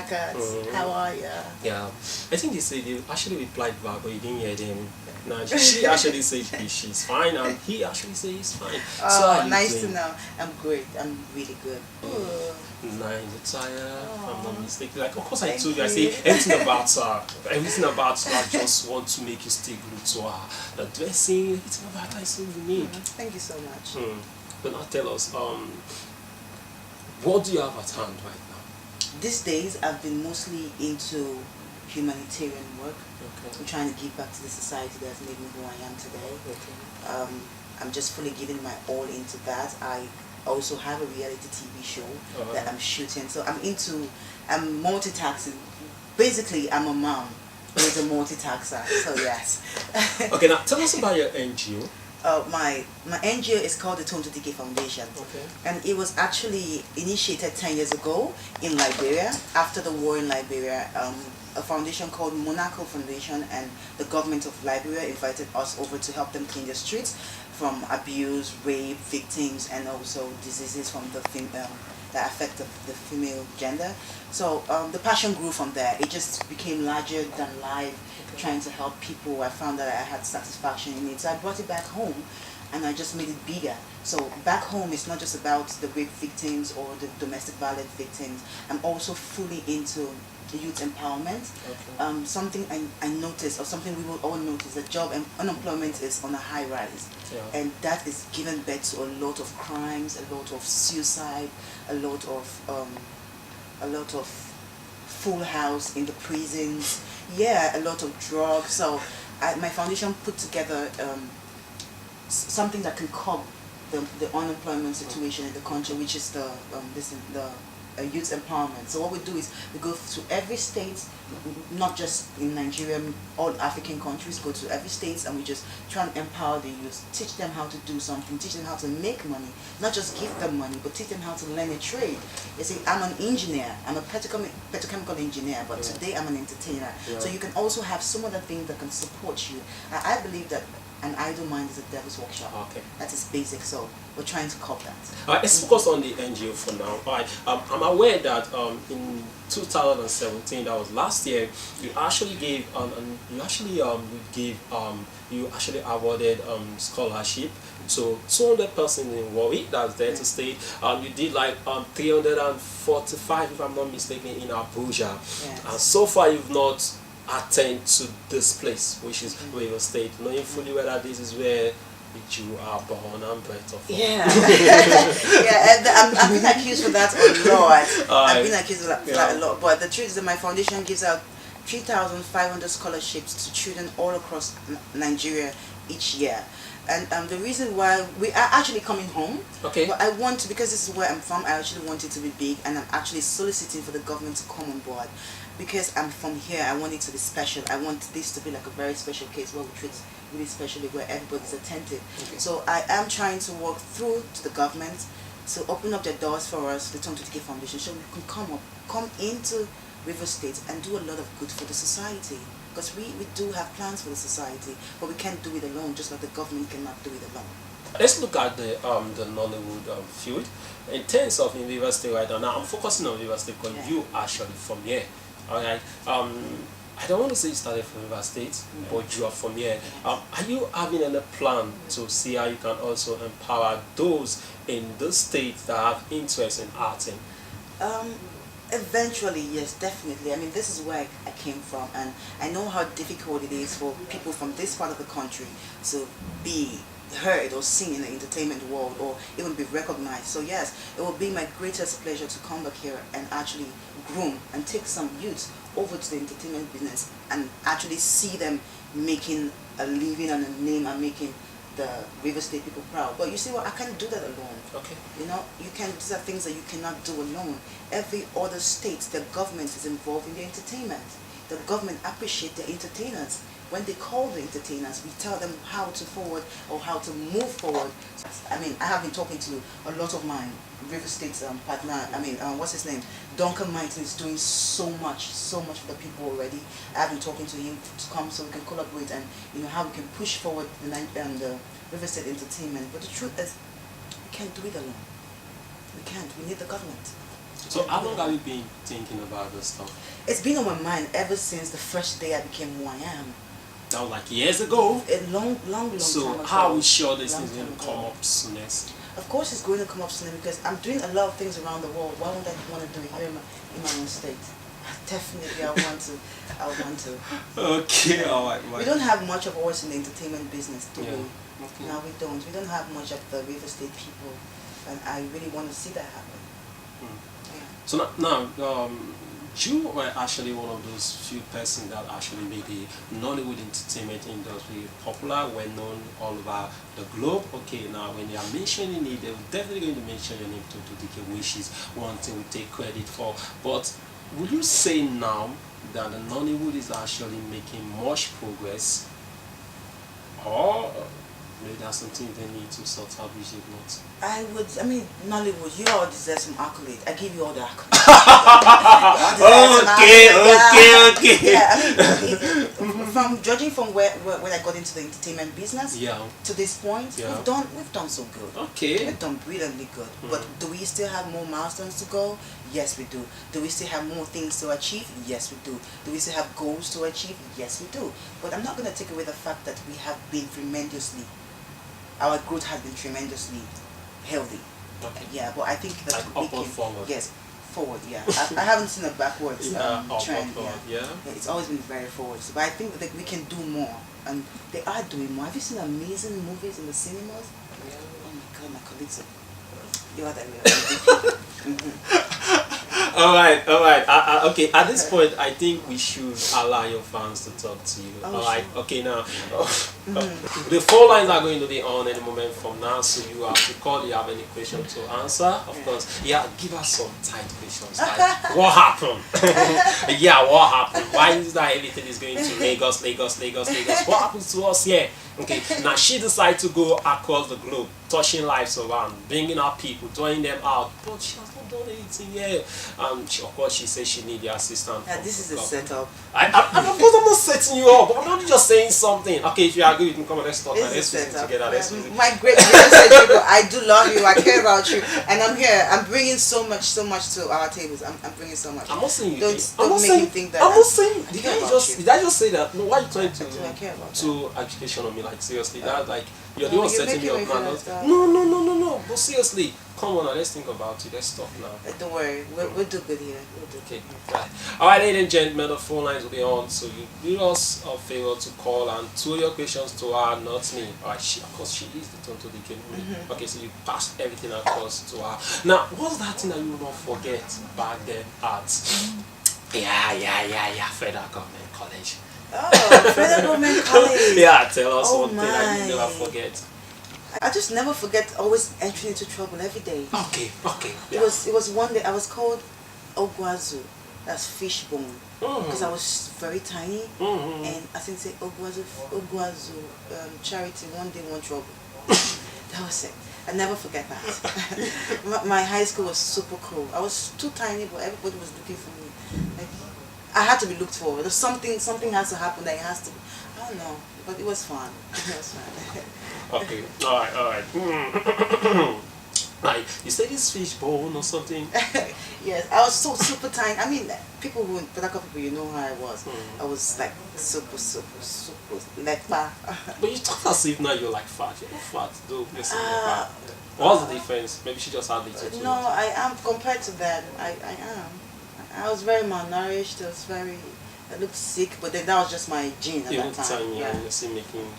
Rakat. How are you? Yeah, I think they said they actually replied back, but you didn't hear them. No, she actually said she's fine, and he actually said he's fine. Oh, nice to know. I'm great. I'm really good. Nice, you're tired. I'm not mistaken. Like, of course, I Thank told you. I you. say everything about her. I just want to make you stay glued to her. The dressing, everything about her is so unique. Thank you so much. But now tell us, what do you have at hand right now? These days, I've been mostly into humanitarian work. Okay. I'm trying to give back to the society that's made me who I am today. Okay. I'm just fully giving my all into that. I also have a reality TV show that I'm shooting. So I'm multitasking. Basically, I'm a mom who's a multitasker. So yes. Okay, now tell us about your NGO. My NGO is called the Tonto Dikeh Foundation. Okay. And it was actually initiated 10 years ago in Liberia. After the war in Liberia, a foundation called Monaco Foundation and the government of Liberia invited us over to help them clean the streets from abuse, rape, victims, and also diseases from the that affect the female gender. So the passion grew from there. It just became larger than life, trying to help people. I found that I had satisfaction in it. So I brought it back home and I just made it bigger. So back home, it's not just about the rape victims or the domestic violence victims. I'm also fully into youth empowerment. Something I noticed, or something we will all notice, that job and unemployment is on a high rise, and that is giving birth to a lot of crimes, a lot of suicide, a lot of full house in the prisons, a lot of drugs. So my foundation put together something that can curb the unemployment situation in the country, which is the youth empowerment. So what we do is we go to every state, not just in Nigeria, all African countries, go to every state and we just try and empower the youth, teach them how to do something, teach them how to make money, not just give them money, but teach them how to learn a trade. You see, I'm an engineer, I'm a petrochemical engineer, but today I'm an entertainer. So you can also have some other thing that can support you. I believe that an idle mind is a devil's workshop. Okay. That is basic, so we're trying to cop that. Let's focus on the NGO for now. I'm aware that in 2017, that was last year, you actually gave you actually awarded scholarship to 200 persons in Warwick, that's there to stay. You did like 345, if I'm not mistaken, in Abuja. And so far you've not attend to this place, which is River State, knowing fully well that this is where you are born and bred of. I've been accused for that a lot. I've been accused for that a lot. But the truth is that my foundation gives out 3,500 scholarships to children all across Nigeria each year. And the reason why we are actually coming home, but I want to, because this is where I'm from, I actually want it to be big, and I'm actually soliciting for the government to come on board. Because I'm from here, I want it to be special. I want this to be like a very special case where we treat really specially, where everybody's attentive. So I am trying to work through to the government to open up their doors for us, the Tonto Dikeh Foundation, so we can come into River State and do a lot of good for the society. Because we do have plans for the society, but we can't do it alone, just like the government cannot do it alone. Let's look at the Nollywood field. In terms of River State right now, I'm focusing on River State because you actually from here. Alright. I don't want to say you started from River State, but you are from here. Are you having any plan to see how you can also empower those in the state that have interest in arting? Eventually, yes, definitely. I mean, this is where I came from, and I know how difficult it is for people from this part of the country to be heard or seen in the entertainment world or even be recognized. So yes, it will be my greatest pleasure to come back here and actually groom and take some youth over to the entertainment business and actually see them making a living and a name and making the River State people proud. But you see what, I can't do that alone. Okay. You know, these are things that you cannot do alone. Every other state, the government is involved in the entertainment. The government appreciates their entertainers. When they call the entertainers, we tell them how to forward or how to move forward. I mean, I have been talking to a lot of my River State partner. I mean, what's his name? Duncan Mighton is doing so much for the people already. I've been talking to him to come so we can collaborate and how we can push forward the River State entertainment. But the truth is, we can't do it alone. We can't. We need the government. So how long have you been thinking about this stuff? It's been on my mind ever since the first day I became who I am. That was like years ago. A long time ago. So how are we sure this is going to come up soonest? Of course it's going to come up soon because I'm doing a lot of things around the world. Why would I want to do it here in my own state? Definitely I want to. Okay, alright. We don't have much of us in the entertainment business, do we? Okay. No, we don't. We don't have much of the real estate people, and I really want to see that happen. Yeah. So now, you were actually one of those few persons that actually made the Nollywood entertainment industry popular, well known all over the globe. Okay, now when they are mentioning it, they're definitely going to mention your name, Tonto Dikeh, which is one thing we take credit for. But would you say now that the Nollywood is actually making much progress, or maybe that's something they need to sort out, which is not? I mean, Nollywood, you all deserve some accolade. I give you all the accolade. Okay. Yeah, I mean, from judging from when I got into the entertainment business, to this point, we've done so good. Okay. We've done brilliantly good. But do we still have more milestones to go? Yes, we do. Do we still have more things to achieve? Yes, we do. Do we still have goals to achieve? Yes, we do. But I'm not going to take away the fact that we have been our growth has been tremendously healthy. Okay. Yeah, but I think that like upward, forward. Yes, forward. Yeah, I haven't seen a backwards trend. Yeah. It's always been very forward. So, but I think that we can do more, and they are doing more. Have you seen amazing movies in the cinemas? Oh my God, my colleagues are. You are that. Alright. Okay, at this point, I think we should allow your fans to talk to you. Alright, sure. okay, now, the phone lines are going to be on any moment from now, so you have to call. You have any questions to answer, of course. Yeah, give us some tight questions. Like, what happened? Yeah, what happened? Why is that everything is going to Lagos? What happens to us here? Okay, now she decided to go across the globe, touching lives around, bringing our people, drawing them out, but she has not done anything yet. Of course, she says she needs the assistant. Yeah, this is a setup. I'm not setting you up. I'm not just saying something. Okay, if you agree, you can come and let's talk. Let's listen together. My great people, I do love you. I care about you, and I'm here. I'm bringing so much to our tables. I'm bringing so much. I'm not saying you. Don't make me think that. I'm not saying. Did I just say that? No, why are you trying to education on me? Like seriously, that like you're the one setting me up now. No. But seriously, come on now, let's think about it. Let's talk now. Don't worry, we'll do good here. Okay. Alright, ladies and gentlemen, the phone lines will be on, so you do us a favor to call and throw your questions to her, not me. Alright, of course she is the Tonto Dikeh. Okay, so you pass everything across to her. Now, what's that thing that you will not forget back then at Federal Government College? Oh, Federal Government College. Yeah, tell us one thing that you never forget. I just never forget always entering into trouble every day. Okay. It was one day I was called Ogwazu, that's fishbone, because I was very tiny, and I think say Ogwazu, charity, one day, one trouble. That was it. I never forget that. my high school was super cool. I was too tiny, but everybody was looking for me. Like, I had to be looked for. There's something has to happen that it has to. I don't know, but it was fun. It was fun. Okay, alright. Like, you say this fishbone or something? Yes, I was so super tiny. I mean, Padaco people, you know how I was. I was like super lepa. But you talk as if now you're like fat. You're not fat, though. You're saying lepa. What's the difference? Maybe she just had little. No, I am compared to that. I am. I was very malnourished. I looked sick, but then that was just my gene at that time. Yeah, you're still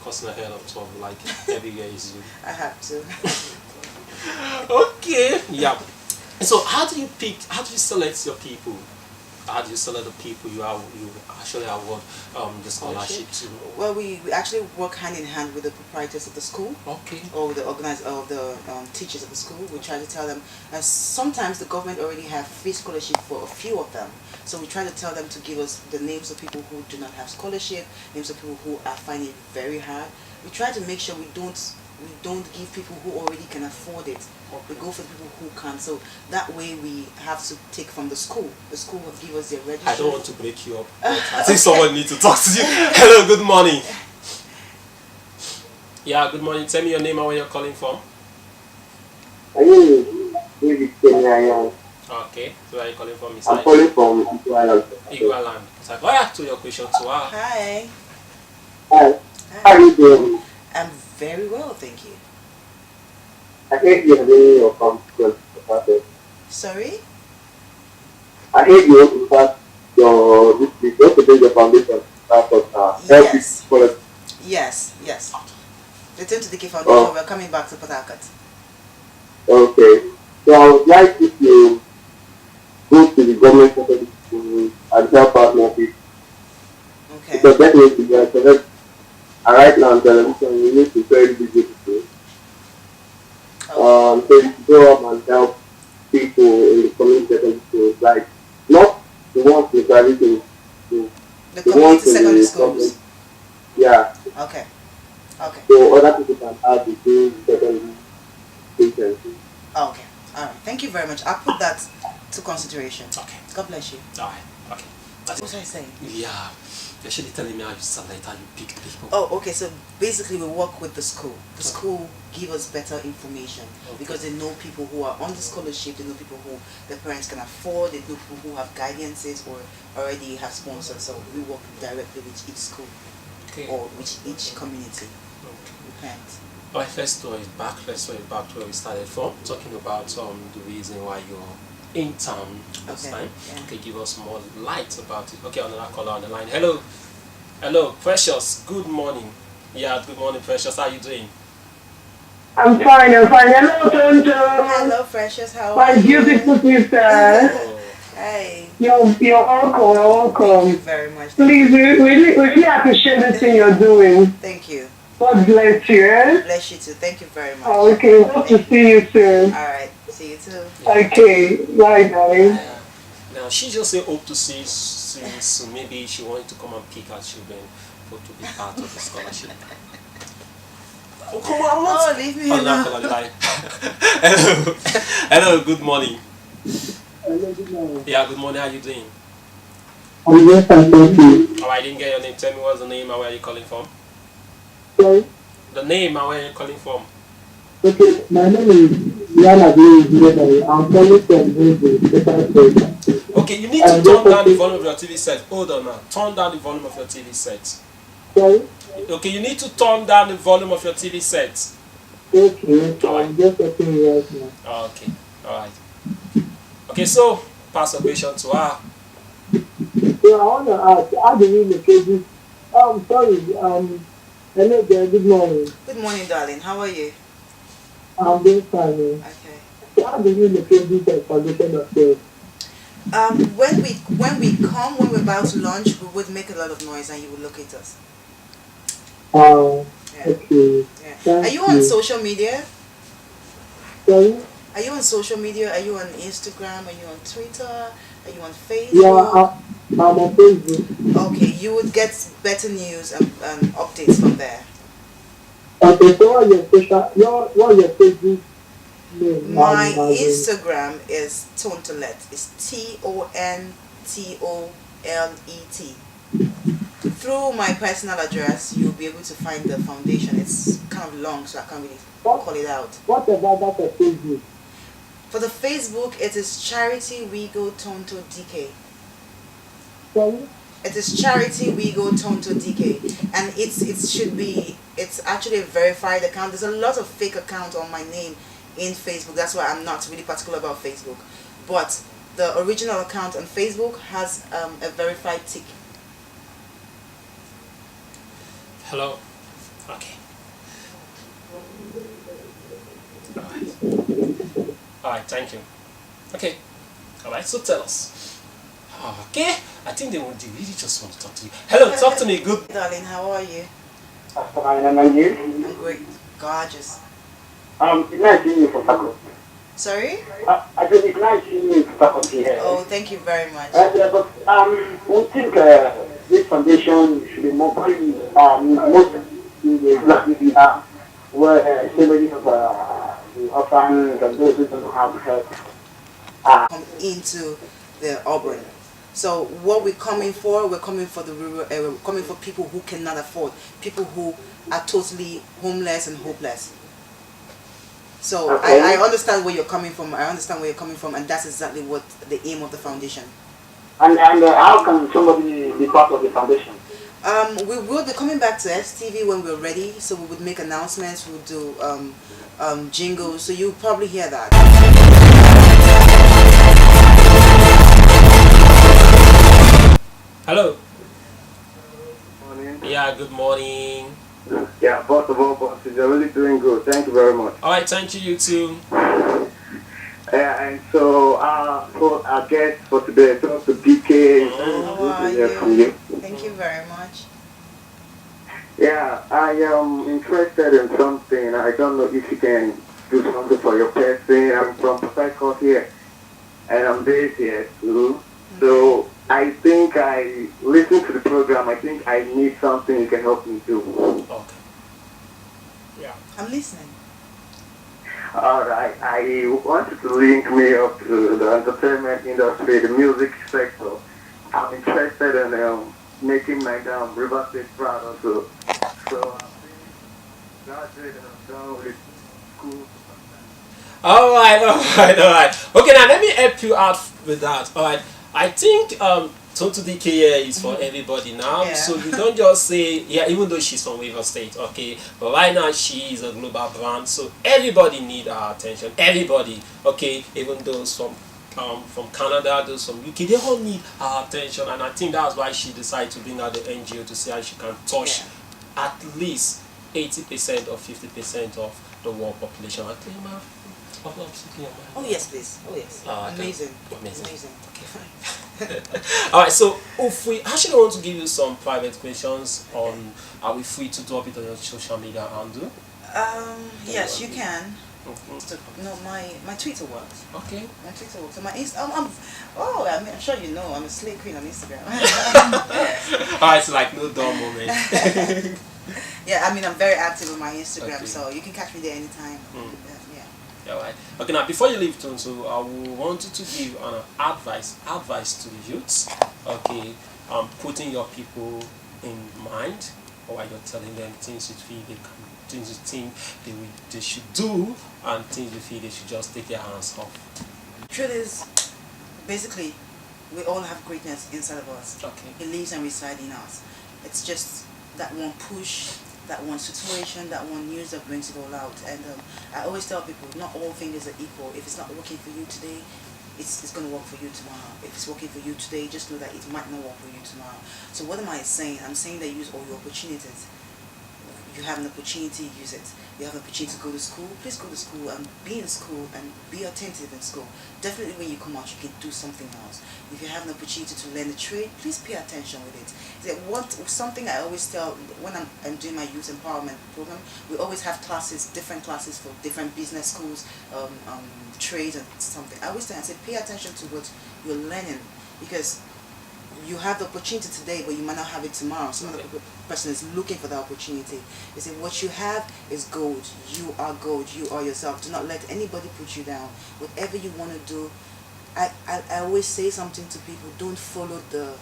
causing a hell of trouble, like everywhere is you. I have to. Okay. Yeah. So how do you select your people? How do you select the people you actually award the scholarship to? Well, we actually work hand in hand with the proprietors of the school. Okay. Or the teachers of the school. We try to tell them. Sometimes the government already have free scholarship for a few of them. So we try to tell them to give us the names of people who do not have scholarship, names of people who are finding it very hard. We try to make sure we don't give people who already can afford it. We go for the people who can. So that way we have to take from the school. The school will give us their registration. I don't want to break you up. I think someone needs to talk to you. Hello, good morning. Yeah, good morning. Tell me your name and where you're calling from. Okay, so where are you calling from I'm inside? calling from Iguala. Igualand. So go ahead to your question to her. Hi. Hi, how are Hi. you doing? I'm very well, thank you. I heard you're doing your computer. Sorry? I heard you want to start your this week. You want to do your foundation start of help people Yes. collect. Yes. Yes. The Tonto Dikeh Foundation, Oh, we're coming back to Port Harcourt. okay. So I would like if you go to the government secondary school and help out more people Okay. because definitely you are correct. And right now on television you need to very busy people. Okay. So you should go up and help people in the community secondary schools, like not the ones in private schools, The the community ones in secondary the government. schools. Yeah, Okay. Okay. so other people can have the same secondary education. Okay. All right. Thank you very much. I'll put that to consideration. Okay. God bless you. Alright. Okay. What was I saying? Yeah. You're actually telling me how you select, how you pick people. Oh, okay. So basically, we work with the school. The school give us better information because they know people who are on the scholarship. They know people who their parents can afford. They know people who have guidances or already have sponsors. So we work directly with each school Okay. or with each community. Okay. We can't. Alright, let's throw it back. Let's throw it back to where we started from. Talking about the reason why you're in town this Okay. time. Yeah. Okay, give us more light about it. Okay, another caller on the line. Hello. Hello, Precious. Good morning. Yeah, good morning, Precious. How you doing? I'm fine, I'm fine. Hello, Tonto. Hello, Precious. How are My you? beautiful sister. Oh, Hi. You're welcome, you're Thank you welcome. very much. Please, we really appreciate the thing you're doing. Thank you. God bless you. Eh? Bless you too. Thank you very much. Oh, okay, hope to see you soon. All right. See you too. yeah. Okay, bye, darling. Yeah. Now she just say hope to see you soon. Maybe she wanted to come and pick her children for to be part of the scholarship. Oh come on, I'm Oh, not. leave me Oh, now alone. call on the line. Hello, hello. Good morning. Hello, good morning. Yeah, good morning. How you doing? I'm just thank you. Oh, I didn't get your name. Tell me what's the name and where are you calling from? Sorry. The name and where are you calling from? Okay, my name is Yana Abdul. I'm calling from the Okay, you need to turn down the volume of your TV set. Hold on now. Turn down the volume of your TV set. Sorry. Okay, you need to turn down the volume of your TV set. Okay, Alright. I'm just checking right now. Oh, okay, alright. Okay, so pass the question to her. So I want to ask, how do you locate this? Sorry, hello there, good morning. Good morning, darling. How are you? I'm doing fine. Okay. So how do you locate this foundation of yours? When we're about to launch, we would make a lot of noise and you would locate us. Yeah. Okay. Yeah. Thank Are you on social media? Sorry? Are you on social media? Are you on Instagram? Are you on Twitter? Are you on Facebook? Yeah, I'm on Facebook. Okay, you would get better news and updates from there. Okay, so what's your Facebook name? My Instagram is Tontolet. It's TONTOLET. Through my personal address, you'll be able to find the foundation. It's kind of long, so I can't really call it out. What about that for Facebook? For the Facebook, it is Charity We Go Tonto Dikeh. Sorry? It is Charity We Go Tonto Dikeh, and it's actually a verified account. There's a lot of fake accounts on my name in Facebook. That's why I'm not really particular about Facebook. But the original account on Facebook has a verified tick. Hello. Okay. Alright. Alright, thank you. Okay. Alright, so tell us. Okay. I think they really just want to talk to you. Hello, talk to me. Good. Darling, how are you? Fine, and you? I'm great. Gorgeous. It's nice seeing you for faculty. Sorry? I said it's nice seeing you for faculty here. Oh, thank you very much. Yeah, but we think this foundation should be more most in the black media where so many of the orphans and those who don't have help. Come into the urban. So what we're coming for the rural area. We're coming for people who cannot afford, people who are totally homeless and hopeless. So Okay. I understand where you're coming from. I understand where you're coming from, and that's exactly what the aim of the foundation. And how can somebody be part of the foundation? We will be coming back to STV when we're ready. So we would make announcements. We would do jingles. So you'll probably hear that. Hello. Morning. Yeah, good morning. Yeah, first of all, boss, you're really doing good. Thank you very much. All right, thank you, you too. Yeah, and so for our guest for today, Dr. Dikeh. How are Good to hear from you. Thank you very much. Yeah, I am interested in something. I don't know if you can do something for your person. I'm from Port Harcourt here, and I'm based here too. So I think I listen to the program. I think I need something you can help me do. Okay. Yeah. I'm listening. All right, I wanted to link me up to the entertainment industry, the music sector. I'm interested in making my River State proud also. So I'm graduated and I'm done with school. All right. Okay, now let me help you out with that. All right. I think Tonto Dikeh is for everybody now. Yeah. So you don't just say, yeah, even though she's from River State, okay, but right now she is a global brand, so everybody need our attention. Everybody, okay, even those from Canada, those from UK, they all need our attention, and I think that's why she decided to bring out the NGO to see how she can touch at least 80% or 50% of the world population. I think, Oh yes, please. Oh yes. Amazing. Amazing. Okay, fine. All right, so if we actually want to give you some private questions on, are we free to drop it on your social media handle? Yes, you can. Mhm. No, my Twitter works. Okay. My Twitter works. So my I'm sure you know I'm a slay queen on Instagram. All right, so like no dull moment. Yeah, I mean I'm very active on my Instagram, Okay. so you can catch me there anytime. Yeah. Yeah, right. Okay, now before you leave, Tonto, I want you to give an advice to the youths. Okay, putting your people in mind, or while you're telling them things you feel they can, things you think they should do, and things you feel they should just take their hands off. Truth is, basically, we all have greatness inside of us. Okay. It lives and resides in us. It's just that one push, that one situation, that one news that brings it all out. And I always tell people, not all fingers are equal. If it's not working for you today, it's going to work for you tomorrow. If it's working for you today, just know that it might not work for you tomorrow. So what am I saying? I'm saying that use all your opportunities. You have an opportunity, use it. You have an opportunity to go to school, please go to school and be in school and be attentive in school. Definitely when you come out, you can do something else. If you have an opportunity to learn a trade, please pay attention with it. Something I always tell when I'm doing my youth empowerment program, we always have classes, different classes for different business schools, trades and something. I always tell, I say, pay attention to what you're learning, because you have the opportunity today, but you might not have it tomorrow. Some other person is looking for the opportunity. They say, what you have is gold. You are gold. You are yourself. Do not let anybody put you down. Whatever you want to do, I always say something to people, don't follow the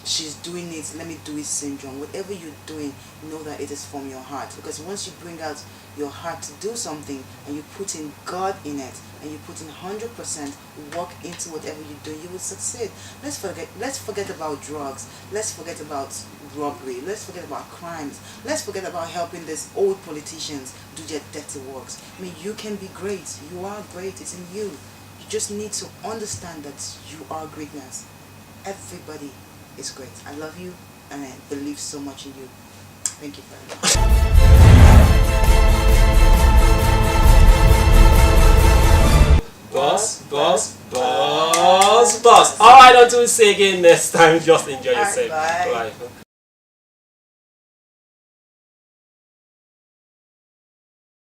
she's doing it, let me do it syndrome. Whatever you're doing, know that it is from your heart. Because once you bring out your heart to do something and you put in God in it and you put in 100% work into whatever you do, you will succeed. Let's forget about drugs. Let's forget about robbery. Let's forget about crimes. Let's forget about helping these old politicians do their dirty works. I mean, you can be great. You are great. It's in you. You just need to understand that you are greatness. Everybody is great. I love you and I believe so much in you. Thank you very much. Boss. All right, until we see again next time, just enjoy All right, yourself. bye. Bye.